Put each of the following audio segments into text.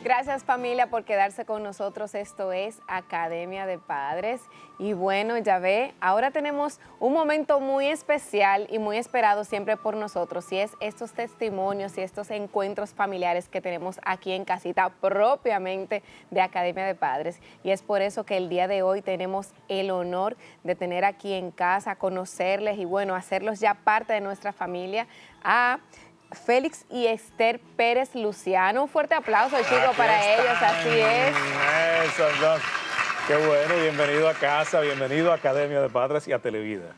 Gracias, familia, por quedarse con nosotros. Esto es Academia de Padres. Y bueno, ya ve, ahora tenemos un momento muy especial y muy esperado siempre por nosotros, y es estos testimonios y estos encuentros familiares que tenemos aquí en casita propiamente de Academia de Padres. Y es por eso que el día de hoy tenemos el honor de tener aquí en casa, conocerles y bueno, hacerlos ya parte de nuestra familia a Félix y Esther Pérez Luciano. Un fuerte aplauso, chicos, para ellos, así es. Eso, no. Qué bueno, bienvenido a casa, bienvenido a Academia de Padres y a Televida.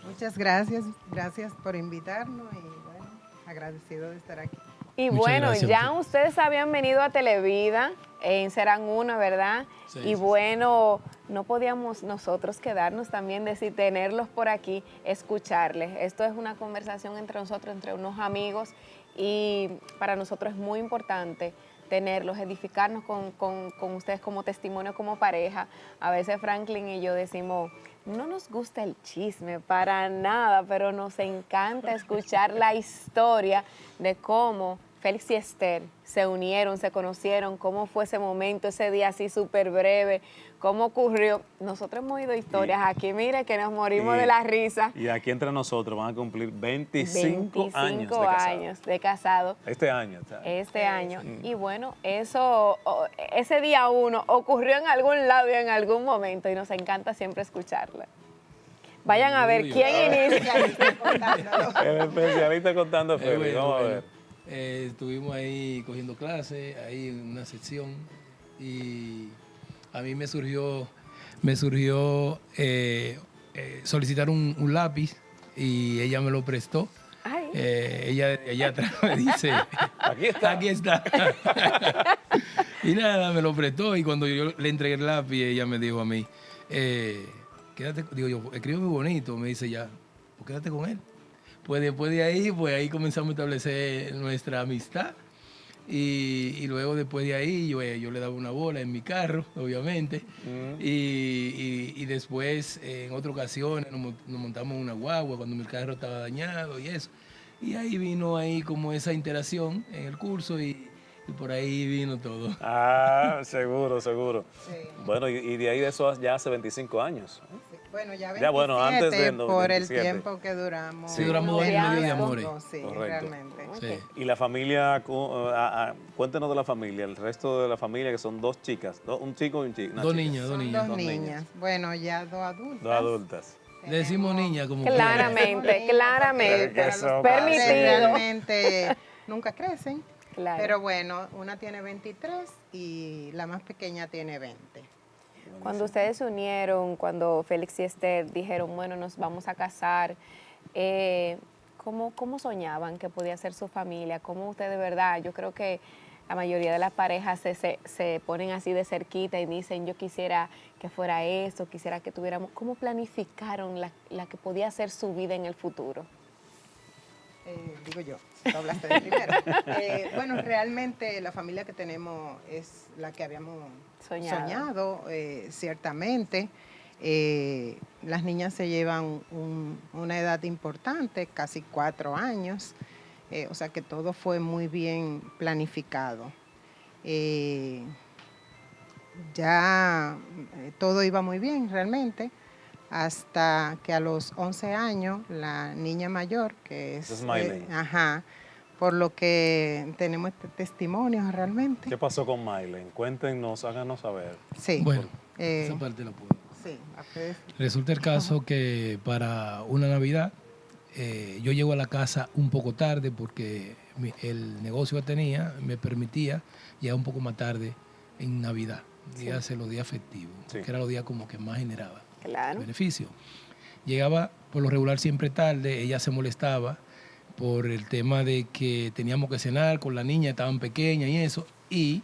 Muchas gracias, gracias por invitarnos y bueno, agradecido de estar aquí. Y Muchas bueno, gracias ya ustedes habían venido a Televida, en Serán Uno, ¿verdad? Sí, y sí, bueno, no podíamos nosotros quedarnos también de si tenerlos por aquí, escucharles. Esto es una conversación entre nosotros, entre unos amigos, y para nosotros es muy importante tenerlos, edificarnos con ustedes como testimonio, como pareja. A veces Franklin y yo decimos, no nos gusta el chisme para nada, pero nos encanta escuchar la historia de cómo Félix y Esther se unieron, se conocieron, cómo fue ese momento, ese día así súper breve, cómo ocurrió. Nosotros hemos oído historias aquí, mire, que nos morimos de la risa. Y aquí entre nosotros van a cumplir 25 años de casado. Este año. ¿Sabes? Este año. Y bueno, eso, ese día uno ocurrió en algún lado y en algún momento, y nos encanta siempre escucharla. Vayan a ver quién inicia. El especialista contando Félix. Bueno, Vamos a ver. Estuvimos ahí cogiendo clases, ahí en una sección, y a mí me surgió solicitar un lápiz, y ella me lo prestó. Ay. Ella atrás me dice, Aquí está. aquí está. Y nada, me lo prestó, y cuando yo le entregué el lápiz, ella me dijo a mí, quédate, digo yo, escribe muy bonito, me dice ya, pues quédate con él. Pues después de ahí, comenzamos a establecer nuestra amistad, y luego después de ahí yo le daba una bola en mi carro, obviamente, y después en otras ocasiones nos montamos en una guagua cuando mi carro estaba dañado y eso. Y ahí vino como esa interacción en el curso, y por ahí vino todo. Ah, seguro. Sí. Bueno, y de ahí de eso ya hace 25 años. Sí. Bueno, ya 27 Ya, bueno, antes de los por 27. el tiempo que duramos. Sí, duramos 2 años y medio de amores. Sí, Correcto. realmente. Sí. Y la familia, cuéntenos de la familia, el resto de la familia, que son dos chicas, un chico y una chica. Dos niñas. Son Dos dos niñas. niñas. Bueno, ya dos adultas. Dos adultas. Le decimos niña como Claramente, claramente. Eso Permitido. Realmente nunca crecen. Claro. Pero bueno, una tiene 23 y la más pequeña tiene 20. Cuando ustedes se unieron, cuando Félix y Esther dijeron, bueno, nos vamos a casar, ¿cómo soñaban que podía ser su familia? ¿Cómo ustedes de verdad? Yo creo que la mayoría de las parejas se ponen así de cerquita y dicen, yo quisiera que fuera esto, quisiera que tuviéramos... ¿Cómo planificaron la que podía ser su vida en el futuro? Digo yo, tú hablaste de primero. Bueno, realmente la familia que tenemos es la que habíamos soñado, ciertamente. Las niñas se llevan una edad importante, casi 4 años, o sea que todo fue muy bien planificado. Ya todo iba muy bien realmente, hasta que a los 11 años la niña mayor, que es Miley. por lo que tenemos este testimonio realmente. ¿Qué pasó con Mailen? Cuéntenos, háganos saber. Sí. Bueno, esa parte la puedo. Sí, ustedes. Resulta el caso que para una Navidad yo llego a la casa un poco tarde porque el negocio que tenía me permitía llegar un poco más tarde en Navidad, dígase los días festivos, que eran los días como que más generaba beneficio. Llegaba por lo regular siempre tarde, ella se molestaba por el tema de que teníamos que cenar con la niña, estaban pequeñas y eso, y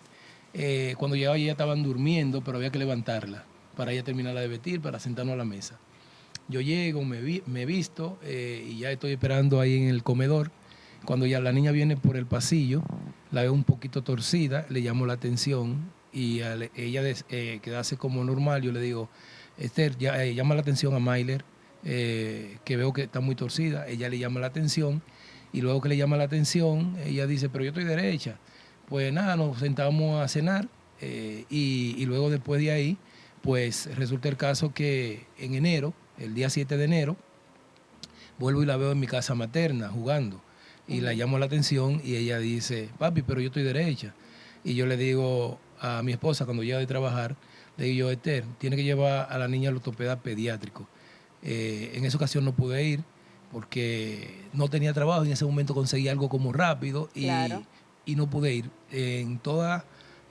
cuando llegaba ya estaban durmiendo, pero había que levantarla para ella terminarla de vestir, para sentarnos a la mesa. Yo llego, me visto y ya estoy esperando ahí en el comedor. Cuando ya la niña viene por el pasillo, la veo un poquito torcida, le llamo la atención y ella quedarse como normal, yo le digo, Esther, llama la atención a Mayler, que veo que está muy torcida. Ella le llama la atención y luego que le llama la atención, ella dice, pero yo estoy derecha. Pues nada, nos sentamos a cenar y luego después de ahí, pues resulta el caso que en enero, el día 7 de enero, vuelvo y la veo en mi casa materna jugando y la llamo la atención y ella dice, papi, pero yo estoy derecha. Y yo le digo a mi esposa cuando llega de trabajar, le digo yo, Esther, tiene que llevar a la niña al ortopeda pediátrico. En esa ocasión no pude ir porque no tenía trabajo, en ese momento conseguí algo como rápido Claro. y no pude ir. En todo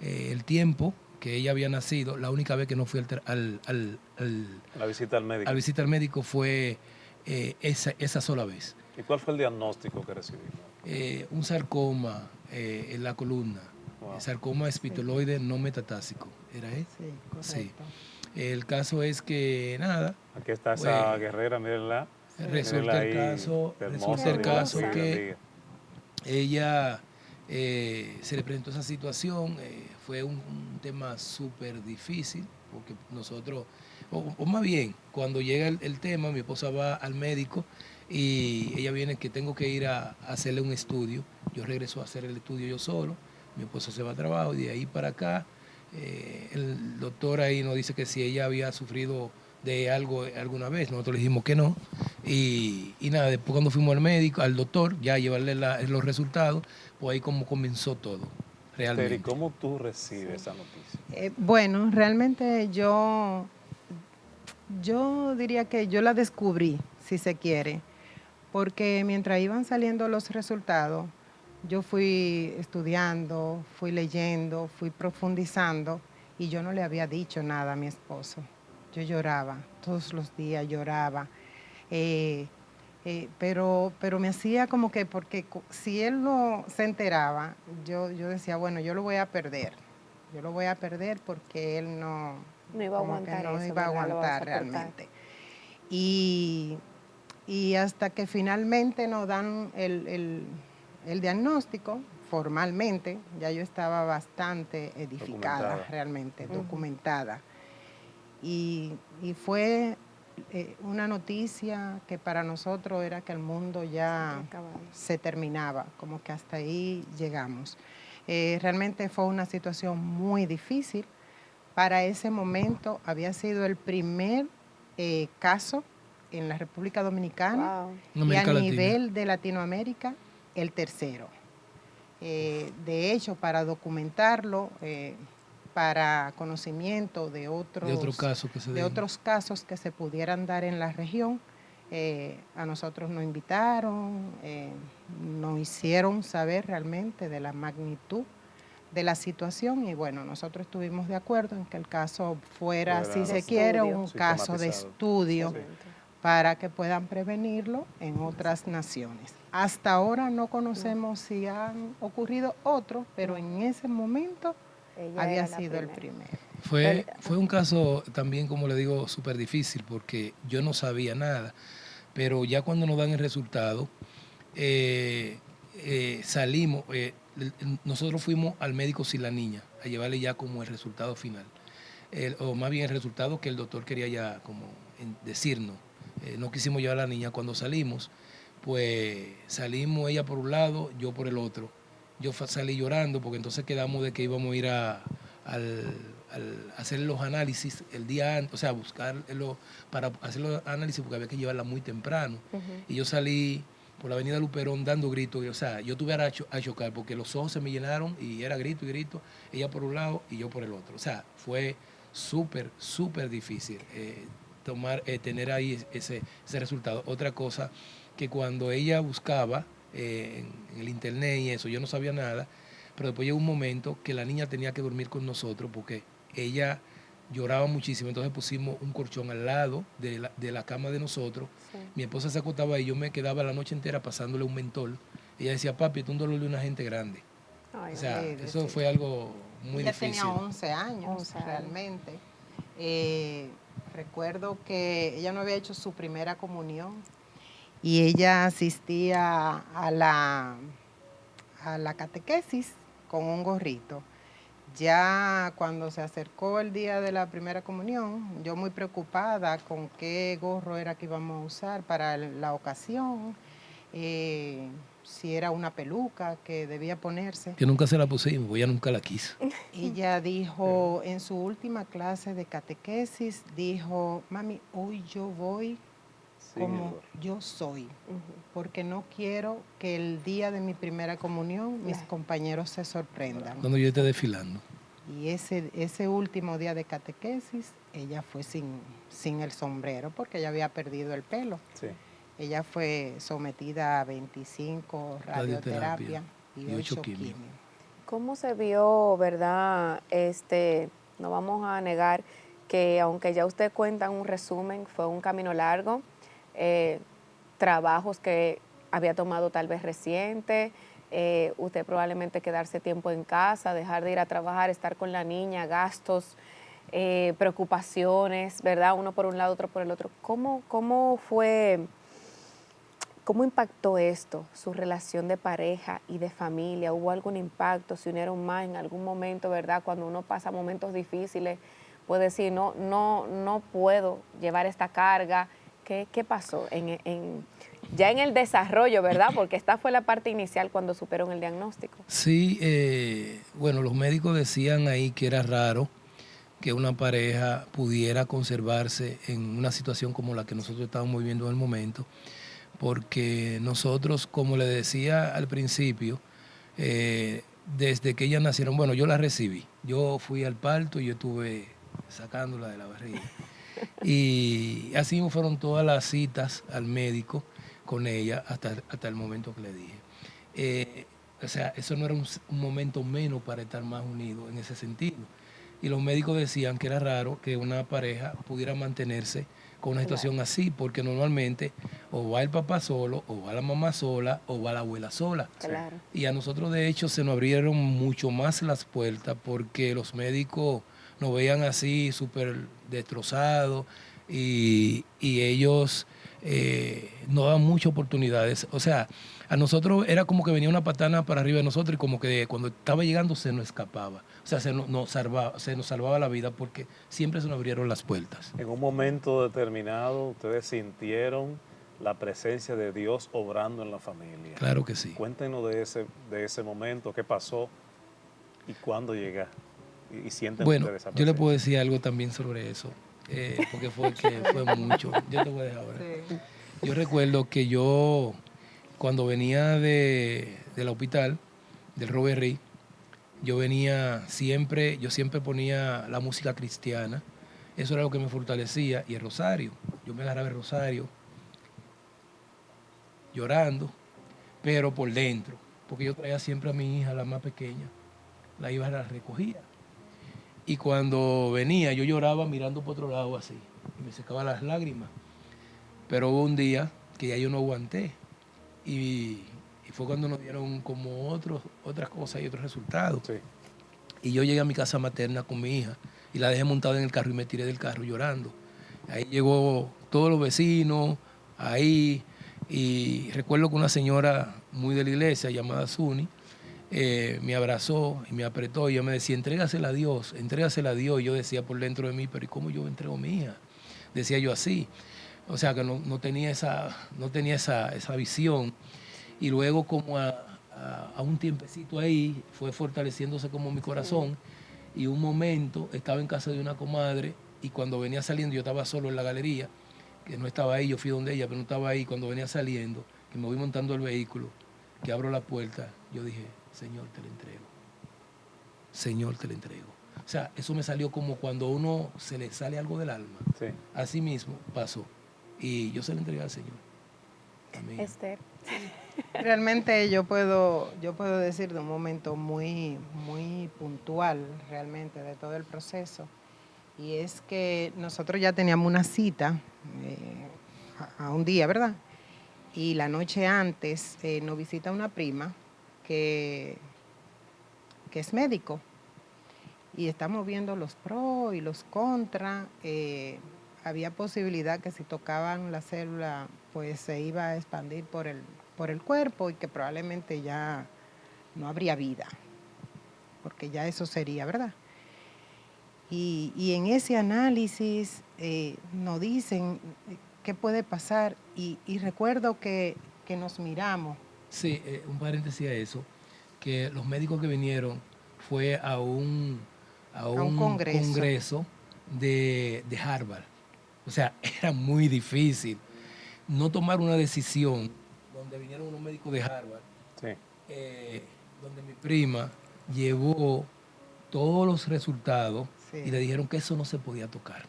el tiempo que ella había nacido, la única vez que no fui La visita al médico. a visita al médico fue esa sola vez. ¿Y cuál fue el diagnóstico que recibimos? Un sarcoma en la columna, Wow. sarcoma espitoloide no metatásico. ¿Era él? Sí, correcto. Sí. El caso es que, nada, Aquí está esa pues, guerrera, mírenla. resulta el Mírenla ahí, caso, hermosa, resulta el Dios la caso bendiga, que bendiga. ella se le presentó esa situación, fue un tema súper difícil, porque nosotros, o más bien, cuando llega el tema, mi esposa va al médico y ella viene que tengo que ir a hacerle un estudio, yo regreso a hacer el estudio yo solo, mi esposa se va a trabajo y de ahí para acá, el doctor ahí nos dice que si ella había sufrido de algo alguna vez, nosotros le dijimos que no, y nada, después cuando fuimos al médico, al doctor, ya a llevarle los resultados, pues ahí como comenzó todo, realmente. Esther, ¿y cómo tú recibes esa noticia? Bueno, realmente yo diría que yo la descubrí, si se quiere, porque mientras iban saliendo los resultados, yo fui estudiando, fui leyendo, fui profundizando y yo no le había dicho nada a mi esposo. Yo lloraba, todos los días lloraba. Pero me hacía como que, porque si él no se enteraba, yo decía, bueno, yo lo voy a perder. Yo lo voy a perder porque él no, No iba a como que aguantar no eso, iba a ¿verdad? Lo va a aguantar soportar. realmente. Y hasta que finalmente nos dan el diagnóstico, formalmente, ya yo estaba bastante edificada, Documentada. realmente, documentada. Y fue una noticia que para nosotros era que el mundo ya Acabado. se terminaba, como que hasta ahí llegamos. Realmente fue una situación muy difícil. Para ese momento había sido el primer caso en la República Dominicana Wow. En y a América Latina. nivel de Latinoamérica el tercero. De hecho, para documentarlo, para conocimiento de otro caso que se den. otros casos que se pudieran dar en la región, a nosotros nos invitaron, nos hicieron saber realmente de la magnitud de la situación y bueno, nosotros estuvimos de acuerdo en que el caso fuera, si se quiere, un caso de sistematizado. estudio Excelente. para que puedan prevenirlo en otras naciones. Hasta ahora no conocemos si han ocurrido otros, pero en ese momento Ella había era la sido el primera. primero. Fue un caso también, como le digo, súper difícil porque yo no sabía nada, pero ya cuando nos dan el resultado, salimos, nosotros fuimos al médico sin la niña a llevarle ya como el resultado final, o más bien el resultado que el doctor quería ya como decirnos. No quisimos llevar a la niña. Cuando salimos, pues salimos ella por un lado, yo por el otro. Yo salí llorando porque entonces quedamos de que íbamos a ir a hacer los análisis el día antes, o sea, buscarlo para hacer los análisis porque había que llevarla muy temprano. Y yo salí por la avenida Luperón dando gritos, o sea, yo tuve a chocar porque los ojos se me llenaron y era grito y grito, ella por un lado y yo por el otro. O sea, fue súper difícil tener ahí ese resultado. Otra cosa, que cuando ella buscaba en el internet y eso, yo no sabía nada, pero después llegó un momento que la niña tenía que dormir con nosotros porque ella lloraba muchísimo, entonces pusimos un colchón al lado de la cama de nosotros. Sí. Mi esposa se acostaba y yo me quedaba la noche entera pasándole un mentol. Ella decía, papi, esto es un dolor de una gente grande. Ay, O sea, Sí, eso sí. fue algo muy Ella difícil. tenía 11 años, 11 años. realmente. Recuerdo que ella no había hecho su primera comunión y ella asistía a la catequesis con un gorrito. Ya cuando se acercó el día de la primera comunión, yo muy preocupada con qué gorro era que íbamos a usar para la ocasión. si era una peluca que debía ponerse. Que nunca se la pusimos, porque ella nunca la quiso. Ella dijo en su última clase de catequesis, dijo, mami, hoy yo voy como yo soy, porque no quiero que el día de mi primera comunión mis compañeros se sorprendan. Cuando yo esté desfilando. Y ese último día de catequesis, ella fue sin el sombrero, porque ella había perdido el pelo. Sí. Ella fue sometida a 25 radioterapia y 8 quimio. ¿Cómo se vio, verdad? No vamos a negar que aunque ya usted cuenta un resumen, fue un camino largo, trabajos que había tomado tal vez reciente, usted probablemente quedarse tiempo en casa, dejar de ir a trabajar, estar con la niña, gastos, preocupaciones, ¿verdad? Uno por un lado, otro por el otro. ¿Cómo fue? ¿Cómo impactó esto, su relación de pareja y de familia? ¿Hubo algún impacto? ¿Se unieron más en algún momento, verdad? Cuando uno pasa momentos difíciles, puede decir, no puedo llevar esta carga. ¿Qué pasó ya en el desarrollo, verdad? Porque esta fue la parte inicial cuando supieron el diagnóstico. Sí, bueno, los médicos decían ahí que era raro que una pareja pudiera conservarse en una situación como la que nosotros estábamos viviendo en el momento, porque nosotros, como le decía al principio, desde que ellas nacieron, bueno, yo la recibí, yo fui al parto y yo estuve sacándola de la barriga. Y así fueron todas las citas al médico con ella hasta el momento que le dije. O sea, eso no era un momento menos para estar más unidos en ese sentido. Y los médicos decían que era raro que una pareja pudiera mantenerse con una situación así, porque normalmente o va el papá solo, o va la mamá sola, o va la abuela sola. Claro. Y a nosotros, de hecho, se nos abrieron mucho más las puertas porque los médicos nos veían así súper destrozados y ellos nos daban muchas oportunidades. O sea, a nosotros era como que venía una patana para arriba de nosotros y como que cuando estaba llegando se nos escapaba. O sea, se nos salvaba la vida porque siempre se nos abrieron las puertas. En un momento determinado, ustedes sintieron la presencia de Dios obrando en la familia. Claro que sí. Cuéntenos de ese momento, qué pasó y cuándo llega. Y sienten bueno, ustedes esa yo presencia. le puedo decir algo también sobre eso, porque fue mucho. Yo te voy a dejar ahora. Sí. Yo recuerdo que yo, cuando venía del hospital, del Robert Reed, yo siempre ponía la música cristiana. Eso era lo que me fortalecía. Y el rosario. Yo me agarraba el rosario llorando, pero por dentro. Porque yo traía siempre a mi hija, la más pequeña. La iba a la recogida. Y cuando venía, yo lloraba mirando por otro lado así. Y me secaba las lágrimas. Pero hubo un día que ya yo no aguanté. Y fue cuando nos dieron como otras cosas y otros resultados. Sí. Y yo llegué a mi casa materna con mi hija y la dejé montada en el carro y me tiré del carro llorando. Ahí llegó todos los vecinos, ahí, y recuerdo que una señora muy de la iglesia llamada Suni me abrazó y me apretó y ella me decía, entrégasela a Dios, entrégasela a Dios. Y yo decía por dentro de mí, pero ¿y cómo yo entrego a mi hija? Decía yo así. O sea que no tenía esa visión. Y luego como a un tiempecito ahí fue fortaleciéndose como mi corazón. Y un momento estaba en casa de una comadre y cuando venía saliendo, yo estaba solo en la galería, que no estaba ahí, yo fui donde ella, pero no estaba ahí. Cuando venía saliendo, que me voy montando el vehículo, que abro la puerta, yo dije, Señor, te la entrego. Señor, te la entrego. O sea, eso me salió como cuando a uno se le sale algo del alma. Sí. Así mismo pasó. Y yo se la entregué al Señor. Amén. Esther. Realmente yo puedo decir de un momento muy, muy puntual realmente de todo el proceso. Y es que nosotros ya teníamos una cita a un día, ¿verdad? Y la noche antes nos visita una prima que es médico. Y estamos viendo los pros y los contras. Había posibilidad que si tocaban la célula, pues se iba a expandir por el cuerpo y que probablemente ya no habría vida, porque ya eso sería, ¿verdad? Y en ese análisis nos dicen qué puede pasar y recuerdo que nos miramos Sí, un paréntesis a eso, que los médicos que vinieron fue a un congreso de Harvard. O sea, era muy difícil no tomar una decisión donde vinieron unos médicos de Harvard, Sí. donde mi prima llevó todos los resultados Sí. y le dijeron que eso no se podía tocar.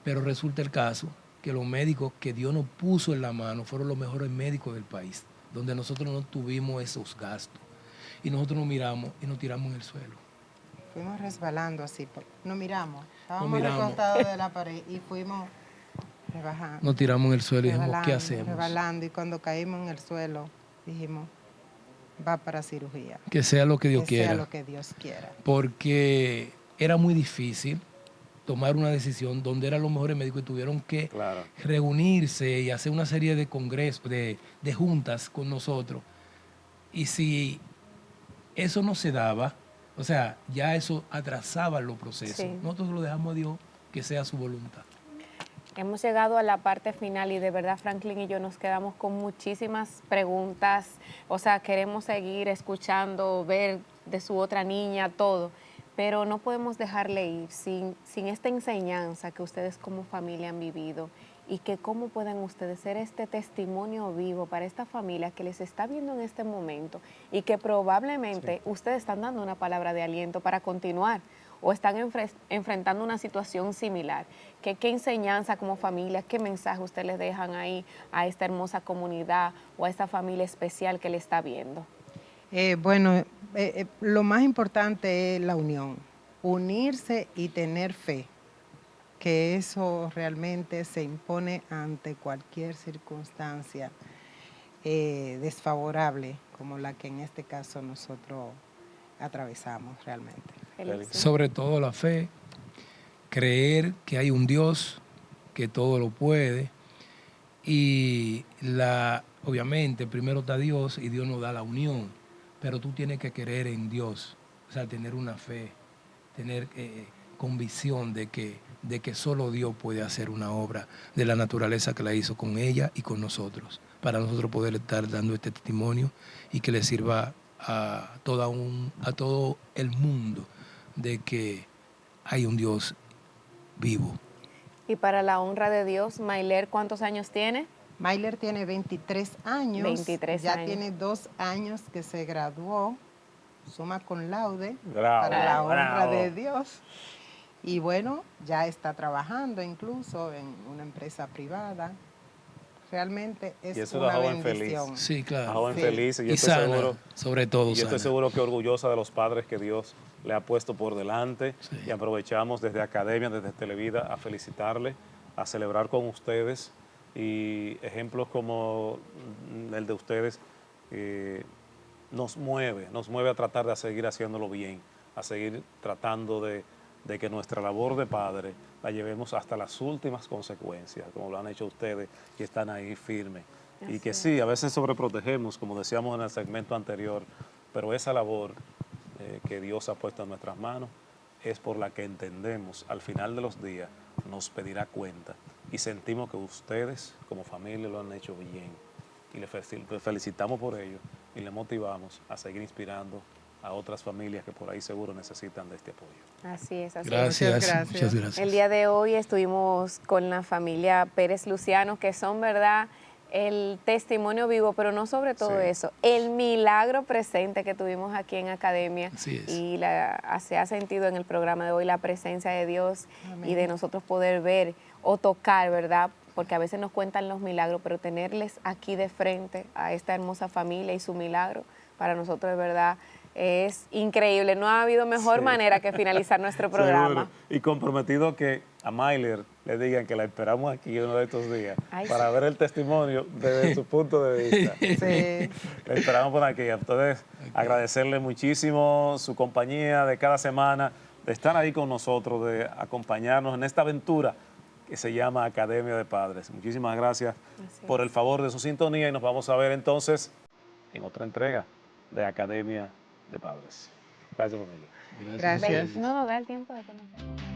Pero resulta el caso que los médicos que Dios nos puso en la mano fueron los mejores médicos del país, donde nosotros no tuvimos esos gastos. Y nosotros nos miramos y nos tiramos en el suelo. Fuimos resbalando así, nos miramos, estábamos Nos miramos. recostados de la pared y fuimos rebajando. Nos tiramos en el suelo y dijimos, ¿qué hacemos? Rebalando, y cuando caímos en el suelo dijimos, va para cirugía. Que sea lo que Dios quiera. Que sea lo que Dios quiera. Porque era muy difícil tomar una decisión donde eran los mejores médicos y tuvieron que reunirse y hacer una serie de congresos, de juntas con nosotros. Y si eso no se daba, o sea, ya eso atrasaba los procesos. Sí. Nosotros lo dejamos a Dios que sea su voluntad. Hemos llegado a la parte final y de verdad Franklin y yo nos quedamos con muchísimas preguntas. O sea, queremos seguir escuchando, ver de su otra niña, todo. Pero no podemos dejarle ir sin esta enseñanza que ustedes como familia han vivido y que cómo pueden ustedes ser este testimonio vivo para esta familia que les está viendo en este momento y que probablemente ustedes están dando una palabra de aliento para continuar o están enfrentando una situación similar. ¿Qué enseñanza como familia, qué mensaje ustedes les dejan ahí a esta hermosa comunidad o a esta familia especial que le está viendo? Lo más importante es la unión, unirse y tener fe, que eso realmente se impone ante cualquier circunstancia desfavorable, como la que en este caso nosotros atravesamos realmente. Sobre todo la fe, creer que hay un Dios que todo lo puede y obviamente primero está Dios y Dios nos da la unión, pero tú tienes que creer en Dios, o sea, tener una fe, tener convicción de que solo Dios puede hacer una obra de la naturaleza que la hizo con ella y con nosotros, para nosotros poder estar dando este testimonio y que le sirva a todo el mundo de que hay un Dios vivo. Y para la honra de Dios, Mayler, ¿cuántos años tiene? Mayler tiene 23 años. 23 ya años. tiene 2 años que se graduó, summa cum laude, Bravo, para la honra bravo. de Dios. Y bueno, ya está trabajando incluso en una empresa privada. Realmente es una bendición. Feliz. Sí, claro. Una joven Sí. feliz. Y sana, sobre todo yo estoy sana. seguro que orgullosa de los padres que Dios le ha puesto por delante. Sí. Y aprovechamos desde Academia, desde Televida, a felicitarle, a celebrar con ustedes. Y ejemplos como el de ustedes nos mueve a tratar de seguir haciéndolo bien, a seguir tratando de que nuestra labor de padre la llevemos hasta las últimas consecuencias, como lo han hecho ustedes y están ahí firmes. Y que sí, a veces sobreprotegemos, como decíamos en el segmento anterior, pero esa labor que Dios ha puesto en nuestras manos es por la que entendemos, al final de los días, nos pedirá cuenta. Y sentimos que ustedes, como familia, lo han hecho bien. Y les felicitamos por ello y les motivamos a seguir inspirando a otras familias que por ahí seguro necesitan de este apoyo. Así es, así Gracias, Muchas muchas gracias. El día de hoy estuvimos con la familia Pérez Luciano, que son, ¿verdad?, el testimonio vivo, pero no sobre todo eso, el milagro presente que tuvimos aquí en Academia. Así es. Y se ha sentido en el programa de hoy la presencia de Dios. Amén. Y de nosotros poder ver o tocar, ¿verdad?, porque a veces nos cuentan los milagros, pero tenerles aquí de frente a esta hermosa familia y su milagro, para nosotros de verdad es increíble. No ha habido mejor manera que finalizar nuestro programa. Seguro. Y comprometido que a Mayler le digan que la esperamos aquí uno de estos días para ver el testimonio desde su punto de vista. Sí. La esperamos por aquí. Entonces, agradecerle muchísimo su compañía de cada semana, de estar ahí con nosotros, de acompañarnos en esta aventura que se llama Academia de Padres. Muchísimas gracias por el favor de su sintonía y nos vamos a ver entonces en otra entrega de Academia de Padres. Gracias, familia. Gracias. No, da el tiempo de conocer.